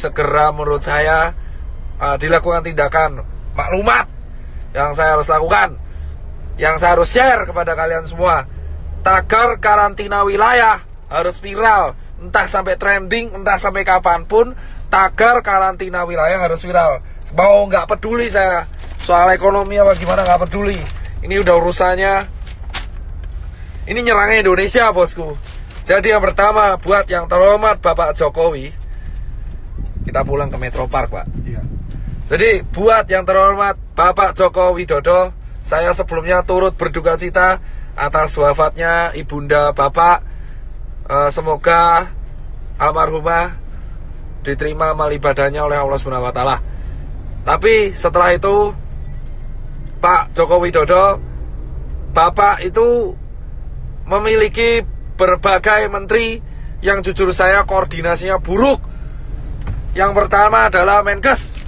segera menurut saya dilakukan tindakan maklumat yang saya harus lakukan, yang saya harus share kepada kalian semua. Tagar karantina wilayah harus viral, entah sampai trending, entah sampai kapanpun. Tagar karantina wilayah harus viral. Mau nggak peduli saya soal ekonomi apa gimana, nggak peduli. Ini udah urusannya, ini nyerangnya Indonesia, bosku. Jadi yang pertama, buat yang terhormat Bapak Jokowi, kita pulang ke Metro Park, Pak. Iya. Jadi buat yang terhormat Bapak Joko Widodo, saya sebelumnya turut berduka cita atas wafatnya ibunda Bapak. Semoga almarhumah diterima amal ibadahnya oleh Allah Subhanahu wa taala. Tapi setelah itu Pak Joko Widodo, Bapak itu memiliki berbagai menteri yang jujur saya koordinasinya buruk. Yang pertama adalah Menkes,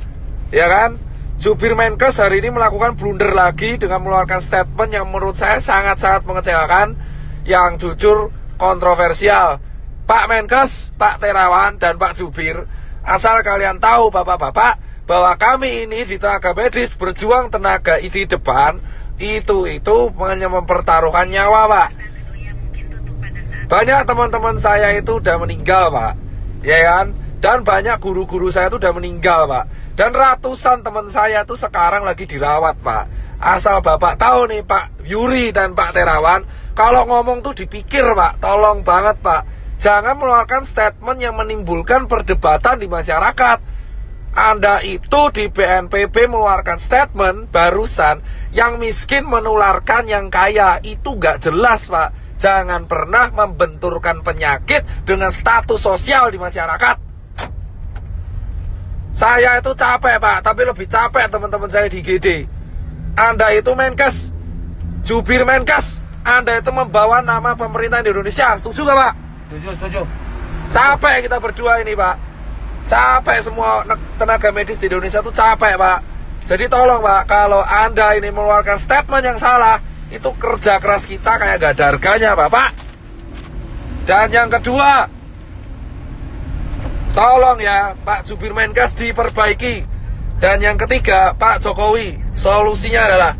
ya kan? Jubir Menkes hari ini melakukan blunder lagi dengan mengeluarkan statement yang menurut saya sangat-sangat mengecewakan, yang jujur kontroversial. Pak Menkes, Pak Terawan, dan Pak Jubir, asal kalian tahu bapak-bapak, bahwa kami ini di tenaga medis berjuang tenaga di depan, itu hanya mempertaruhkan nyawa, Pak. Banyak teman-teman saya itu udah meninggal, Pak, ya kan? Dan banyak guru-guru saya itu udah meninggal, Pak. Dan ratusan teman saya itu sekarang lagi dirawat, Pak. Asal Bapak tahu nih, Pak Yuri dan Pak Terawan, kalau ngomong tuh dipikir, Pak. Tolong banget, Pak. Jangan mengeluarkan statement yang menimbulkan perdebatan di masyarakat. Anda itu di BNPB mengeluarkan statement barusan, yang miskin menularkan yang kaya. Itu gak jelas, Pak. Jangan pernah membenturkan penyakit dengan status sosial di masyarakat. Saya itu capek, Pak, tapi lebih capek teman-teman saya di GD. Anda itu Menkes, jubir Menkes, Anda itu membawa nama pemerintah di Indonesia. Setuju gak, Pak? Setuju. Capek kita berdua ini, Pak. Capek semua tenaga medis di Indonesia itu capek, Pak. Jadi tolong, Pak, kalau Anda ini mengeluarkan statement yang salah, itu kerja keras kita kayak gak ada harganya, Bapak. Dan yang kedua, tolong ya Pak Jubir Menkes diperbaiki. Dan yang ketiga, Pak Jokowi, solusinya adalah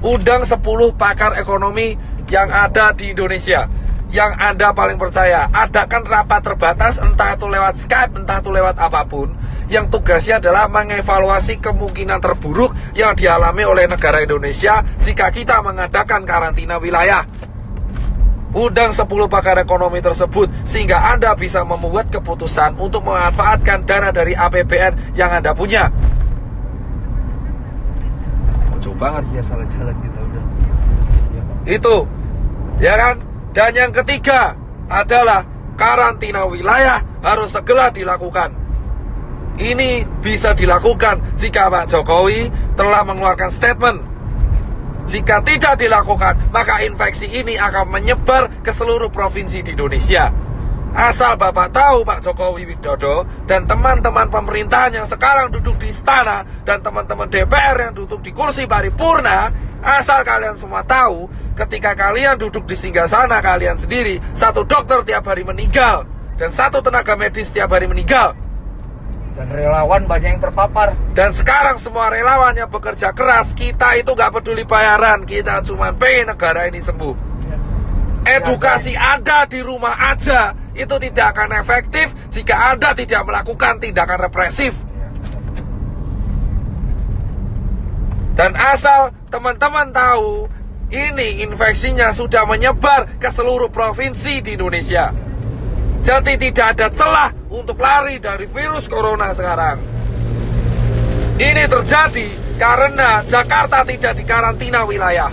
undang 10 pakar ekonomi yang ada di Indonesia, yang Anda paling percaya. Adakan rapat terbatas, entah itu lewat Skype, entah itu lewat apapun, yang tugasnya adalah mengevaluasi kemungkinan terburuk yang dialami oleh negara Indonesia jika kita mengadakan karantina wilayah. Undang 10 pakar ekonomi tersebut sehingga Anda bisa membuat keputusan untuk memanfaatkan dana dari APBN yang Anda punya. Lucu banget ya, salah jalan kita udah. Ya, Pak. Itu, ya kan? Dan yang ketiga adalah karantina wilayah harus segera dilakukan. Ini bisa dilakukan jika Pak Jokowi telah mengeluarkan statement. Jika tidak dilakukan, maka infeksi ini akan menyebar ke seluruh provinsi di Indonesia. Asal Bapak tahu, Pak Jokowi Widodo dan teman-teman pemerintahan yang sekarang duduk di istana dan teman-teman DPR yang duduk di kursi paripurna, asal kalian semua tahu, ketika kalian duduk di singgasana kalian sendiri, 1 dokter tiap hari meninggal dan 1 tenaga medis tiap hari meninggal. Dan relawan banyak yang terpapar. Dan sekarang semua relawan yang bekerja keras, kita itu gak peduli bayaran, kita cuma pengen negara ini sembuh. Edukasi Anda di rumah aja itu tidak akan efektif jika Anda tidak melakukan tindakan represif. Dan asal teman-teman tahu, ini infeksinya sudah menyebar ke seluruh provinsi di Indonesia. Jadi tidak ada celah untuk lari dari virus corona sekarang. Ini terjadi karena Jakarta tidak dikarantina wilayah.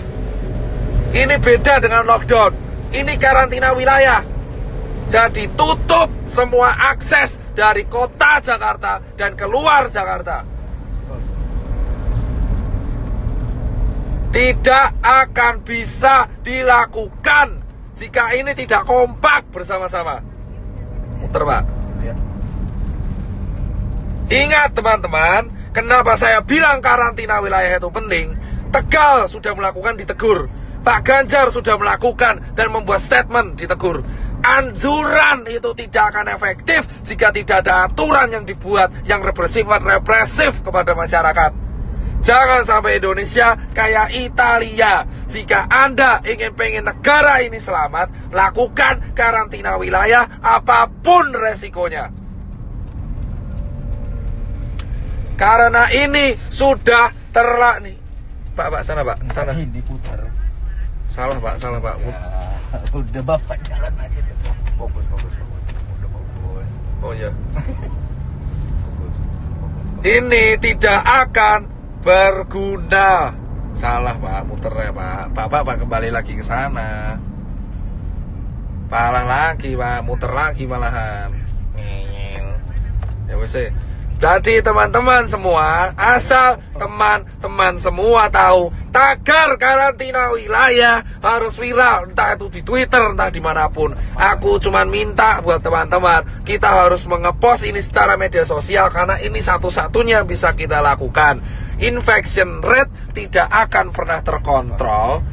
Ini beda dengan lockdown. Ini karantina wilayah. Jadi tutup semua akses dari kota Jakarta dan keluar Jakarta. Tidak akan bisa dilakukan jika ini tidak kompak bersama-sama. Muter, Pak. Ya. Ingat teman-teman, kenapa saya bilang karantina wilayah itu penting? Tegal sudah melakukan, ditegur. Pak Ganjar sudah melakukan dan membuat statement, ditegur. Anjuran itu tidak akan efektif jika tidak ada aturan yang dibuat yang bersifat represif kepada masyarakat. Jangan sampai Indonesia kayak Italia. Jika Anda pengen negara ini selamat, lakukan karantina wilayah apapun resikonya. Karena ini sudah nih. Pak, sana Pak, sana. Ini putar. Salah Pak. Ya, udah Bapak jalan aja. Fokus. Udah fokus. Oh ya. Ini tidak akan berguna. Salah Pak, muter ya Pak. Pak kembali lagi ke sana. Palang lagi Pak, muter lagi malahan. Ya wes. Jadi teman-teman semua, asal teman-teman semua tahu, tagar karantina wilayah harus viral, entah itu di Twitter, entah dimanapun. Aku cuman minta buat teman-teman, kita harus mengepost ini secara media sosial, karena ini satu-satunya bisa kita lakukan. Infection rate tidak akan pernah terkontrol,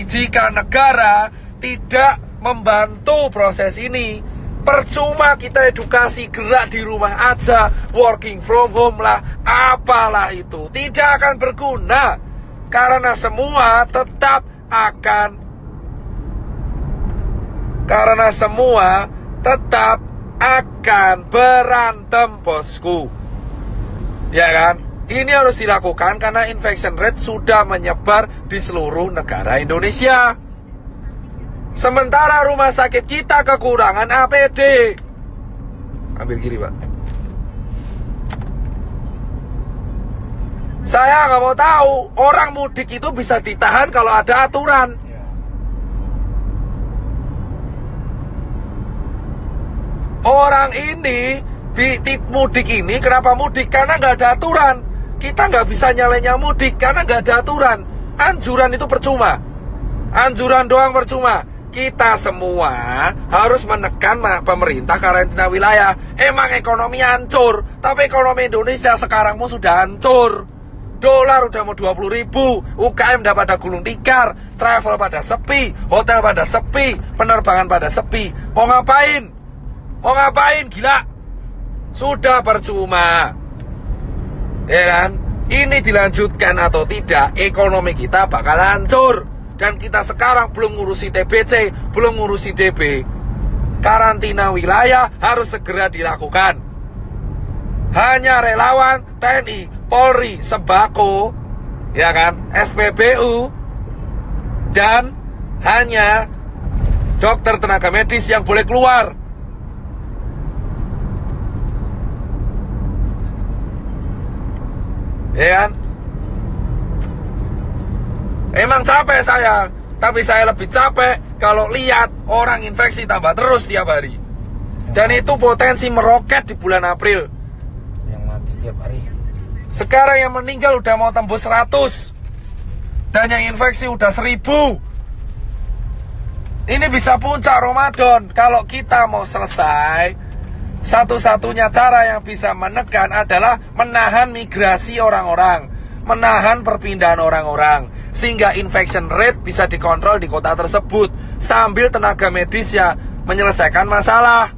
jika negara tidak membantu proses ini. Percuma kita edukasi gerak di rumah aja, working from home lah, apalah itu, tidak akan berguna. Karena semua tetap akan berantem, bosku. Ya kan? Ini harus dilakukan karena infection rate sudah menyebar di seluruh negara Indonesia. Sementara rumah sakit kita kekurangan APD. Ambil kiri Pak. Saya nggak mau tahu orang mudik itu bisa ditahan kalau ada aturan. Orang ini mudik ini kenapa mudik? Karena nggak ada aturan. Kita nggak bisa nyalenya mudik karena nggak ada aturan. Anjuran itu percuma. Anjuran doang percuma. Kita semua harus menekan pemerintah karantina wilayah. Emang ekonomi hancur, tapi ekonomi Indonesia sekarang sudah hancur. Dolar udah mau 20.000, UKM udah pada gulung tikar, travel pada sepi, hotel pada sepi, penerbangan pada sepi. Mau ngapain? Gila. Sudah percuma. Ya kan? Ini dilanjutkan atau tidak, ekonomi kita bakal hancur. Dan kita sekarang belum ngurusi TBC, belum ngurusi DB. Karantina wilayah harus segera dilakukan. Hanya relawan, TNI, Polri, Sembako, ya kan, SPBU, dan hanya dokter tenaga medis yang boleh keluar. Ya kan? Emang capek saya, tapi saya lebih capek kalau lihat orang infeksi tambah terus tiap hari. Dan itu potensi meroket di bulan April. Yang mati tiap hari. Sekarang yang meninggal udah mau tembus 100. Dan yang infeksi udah 1000. Ini bisa puncak Ramadan. Kalau kita mau selesai, satu-satunya cara yang bisa menekan adalah menahan migrasi orang-orang, menahan perpindahan orang-orang, sehingga infection rate bisa dikontrol di kota tersebut sambil tenaga medis ya menyelesaikan masalah.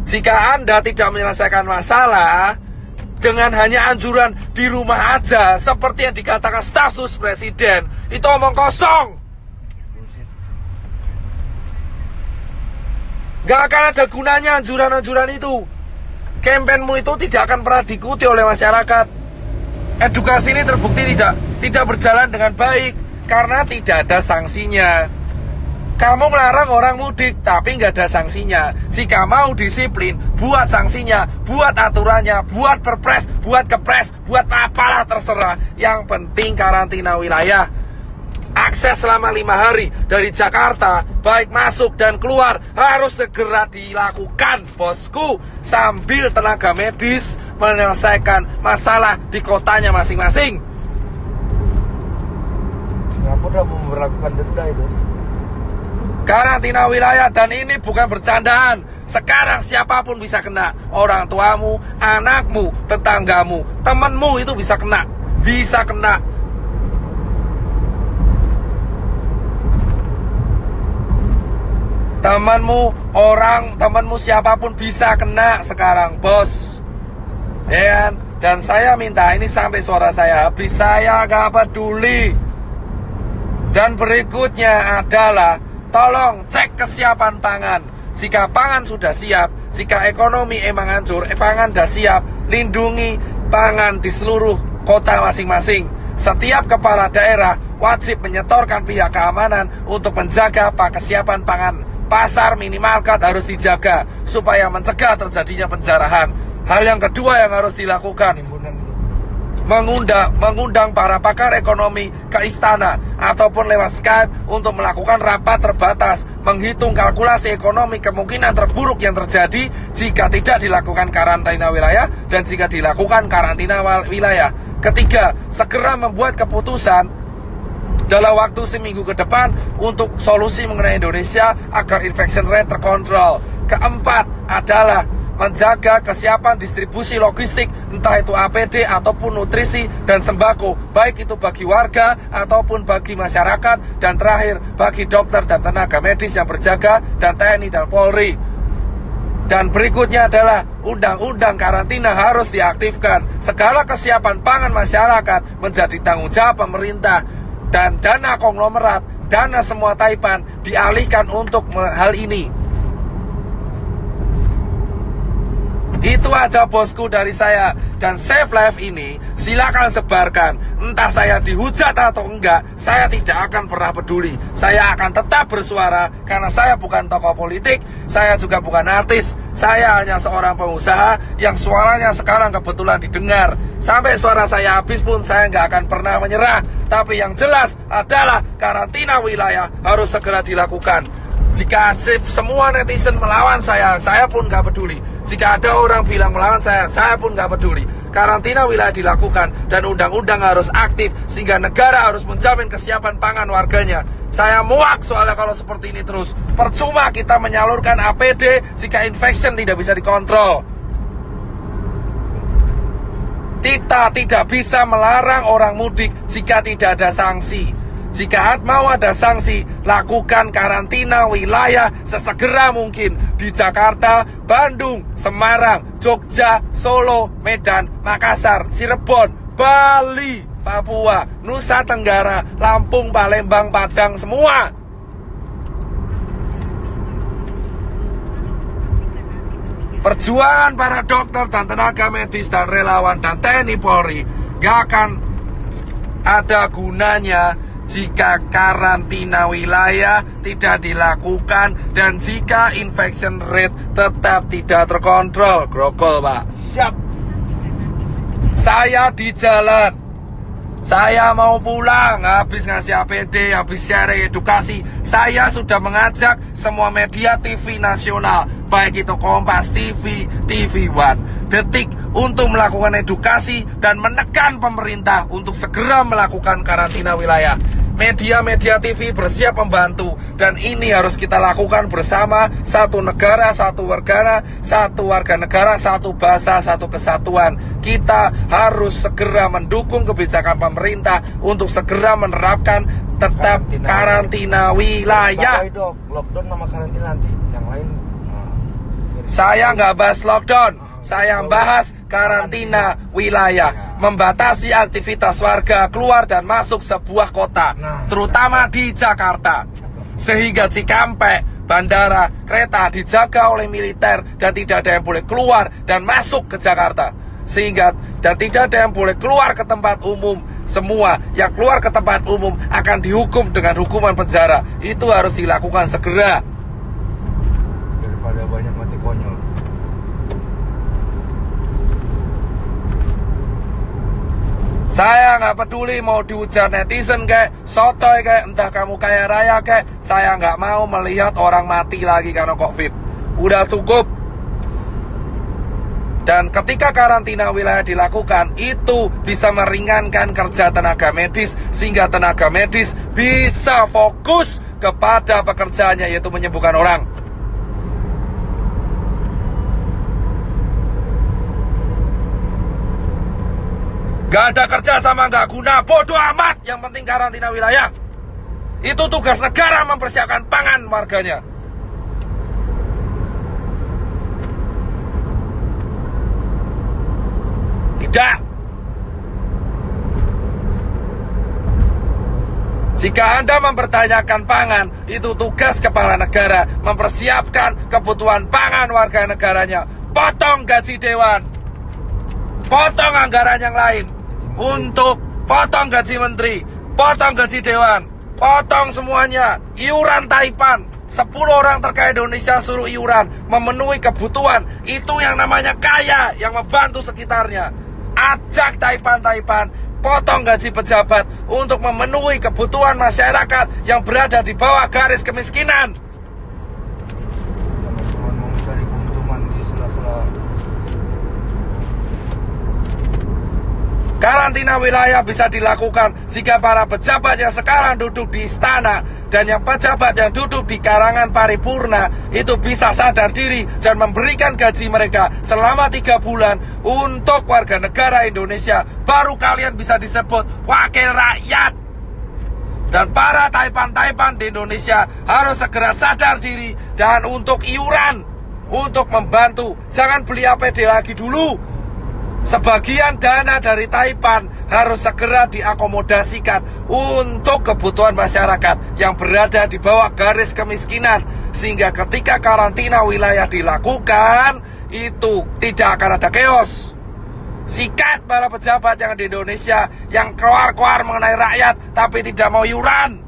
Jika Anda tidak menyelesaikan masalah dengan hanya anjuran di rumah aja, seperti yang dikatakan staf sus presiden, itu omong kosong. Gak akan ada gunanya anjuran-anjuran itu. Kampanyemu itu tidak akan pernah diikuti oleh masyarakat. Edukasi ini terbukti tidak berjalan dengan baik karena tidak ada sanksinya. Kamu melarang orang mudik tapi nggak ada sanksinya. Jika mau disiplin, buat sanksinya, buat aturannya, buat perpres, buat kepres, buat apalah terserah. Yang penting karantina wilayah. Akses selama 5 hari dari Jakarta, baik masuk dan keluar, harus segera dilakukan, bosku, sambil tenaga medis menyelesaikan masalah di kotanya masing-masing. Singapura mau memperlakukan denda itu. Karantina wilayah, dan ini bukan bercandaan. Sekarang siapapun bisa kena. Orang tuamu, anakmu, tetanggamu, temanmu itu bisa kena. Bisa kena. Temanmu, temanmu siapapun bisa kena sekarang, bos. Ya kan? Dan saya minta, ini sampai suara saya habis, saya gak peduli. Dan berikutnya adalah, tolong cek kesiapan pangan. Jika pangan sudah siap, jika ekonomi emang hancur, pangan sudah siap, lindungi pangan di seluruh kota masing-masing. Setiap kepala daerah wajib menyetorkan pihak keamanan untuk menjaga kesiapan pangan. Pasar minimarket harus dijaga supaya mencegah terjadinya penjarahan. Hal yang kedua yang harus dilakukan, mengundang para pakar ekonomi ke istana ataupun lewat Skype untuk melakukan rapat terbatas, menghitung kalkulasi ekonomi kemungkinan terburuk yang terjadi jika tidak dilakukan karantina wilayah dan jika dilakukan karantina wilayah. Ketiga, segera membuat keputusan dalam waktu seminggu ke depan untuk solusi mengenai Indonesia agar infection rate terkontrol. Keempat adalah menjaga kesiapan distribusi logistik, entah itu APD ataupun nutrisi dan sembako, baik itu bagi warga ataupun bagi masyarakat. Dan terakhir, bagi dokter dan tenaga medis yang berjaga, dan TNI dan Polri. Dan berikutnya adalah undang-undang karantina harus diaktifkan. Segala kesiapan pangan masyarakat menjadi tanggung jawab pemerintah. Dan dana konglomerat, dana semua taipan dialihkan untuk hal ini. Itu aja bosku dari saya. Dan Save Life ini silakan sebarkan. Entah saya dihujat atau enggak, saya tidak akan pernah peduli. Saya akan tetap bersuara karena saya bukan tokoh politik, saya juga bukan artis. Saya hanya seorang pengusaha yang suaranya sekarang kebetulan didengar. Sampai suara saya habis pun saya nggak akan pernah menyerah. Tapi yang jelas adalah karantina wilayah harus segera dilakukan. Jika semua netizen melawan saya pun gak peduli. Jika ada orang bilang melawan saya pun gak peduli. Karantina wilayah dilakukan dan undang-undang harus aktif sehingga negara harus menjamin kesiapan pangan warganya. Saya muak soalnya kalau seperti ini terus. Percuma kita menyalurkan APD jika infection tidak bisa dikontrol. Kita tidak bisa melarang orang mudik jika tidak ada sanksi. Jika mau ada sanksi, lakukan karantina wilayah sesegera mungkin di Jakarta, Bandung, Semarang, Jogja, Solo, Medan, Makassar, Cirebon, Bali, Papua, Nusa Tenggara, Lampung, Palembang, Padang, semua. Perjuangan para dokter dan tenaga medis dan relawan dan TNI Polri gak akan ada gunanya jika karantina wilayah tidak dilakukan dan jika infection rate tetap tidak terkontrol. Grogol, Pak. Siap. Saya di jalan. Saya mau pulang, habis ngasih APD, habis share edukasi. Saya sudah mengajak semua media TV nasional, baik itu Kompas TV, TV One, Detik, untuk melakukan edukasi dan menekan pemerintah untuk segera melakukan karantina wilayah. Media-media TV bersiap membantu dan ini harus kita lakukan bersama. Satu negara, satu warga negara, satu bahasa, satu kesatuan. Kita harus segera mendukung kebijakan pemerintah untuk segera menerapkan tetap karantina wilayah. Lockdown sama karantina nanti yang lain. Saya nggak bahas lockdown, saya bahas karantina wilayah, membatasi aktivitas warga keluar dan masuk sebuah kota, terutama di Jakarta, sehingga Cikampek, bandara, kereta dijaga oleh militer dan tidak ada yang boleh keluar dan masuk ke Jakarta, dan tidak ada yang boleh keluar ke tempat umum. Semua yang keluar ke tempat umum akan dihukum dengan hukuman penjara. Itu harus dilakukan segera. Daripada banyak mati konyol. Saya nggak peduli mau dihujat netizen kayak sotoy kayak entah kamu kaya raya kayak, saya nggak mau melihat orang mati lagi karena COVID. Udah cukup. Dan ketika karantina wilayah dilakukan, itu bisa meringankan kerja tenaga medis sehingga tenaga medis bisa fokus kepada pekerjaannya, yaitu menyembuhkan orang. Gak ada kerja sama gak guna, bodoh amat. Yang penting karantina wilayah. Itu tugas negara mempersiapkan pangan warganya. Enggak. Jika Anda mempertanyakan pangan, itu tugas kepala negara mempersiapkan kebutuhan pangan warga negaranya. Potong gaji dewan, potong anggaran yang lain untuk potong gaji menteri, potong gaji dewan, potong semuanya. Iuran Taipan, 10 orang terkaya Indonesia suruh iuran, memenuhi kebutuhan. Itu yang namanya kaya, yang membantu sekitarnya. Ajak Taipan, potong gaji pejabat untuk memenuhi kebutuhan masyarakat yang berada di bawah garis kemiskinan. Teman-teman mau mencari keuntungan di sela-sela. Karantina wilayah bisa dilakukan jika para pejabat yang sekarang duduk di istana dan yang pejabat yang duduk di karangan paripurna itu bisa sadar diri dan memberikan gaji mereka selama 3 bulan untuk warga negara Indonesia. Baru kalian bisa disebut wakil rakyat. Dan para Taipan di Indonesia harus segera sadar diri dan untuk iuran, untuk membantu. Jangan beli APD lagi dulu. Sebagian dana dari Taipan harus segera diakomodasikan untuk kebutuhan masyarakat yang berada di bawah garis kemiskinan. Sehingga ketika karantina wilayah dilakukan, itu tidak akan ada chaos. Sikat para pejabat yang di Indonesia yang keluar-keluar mengenai rakyat tapi tidak mau iuran.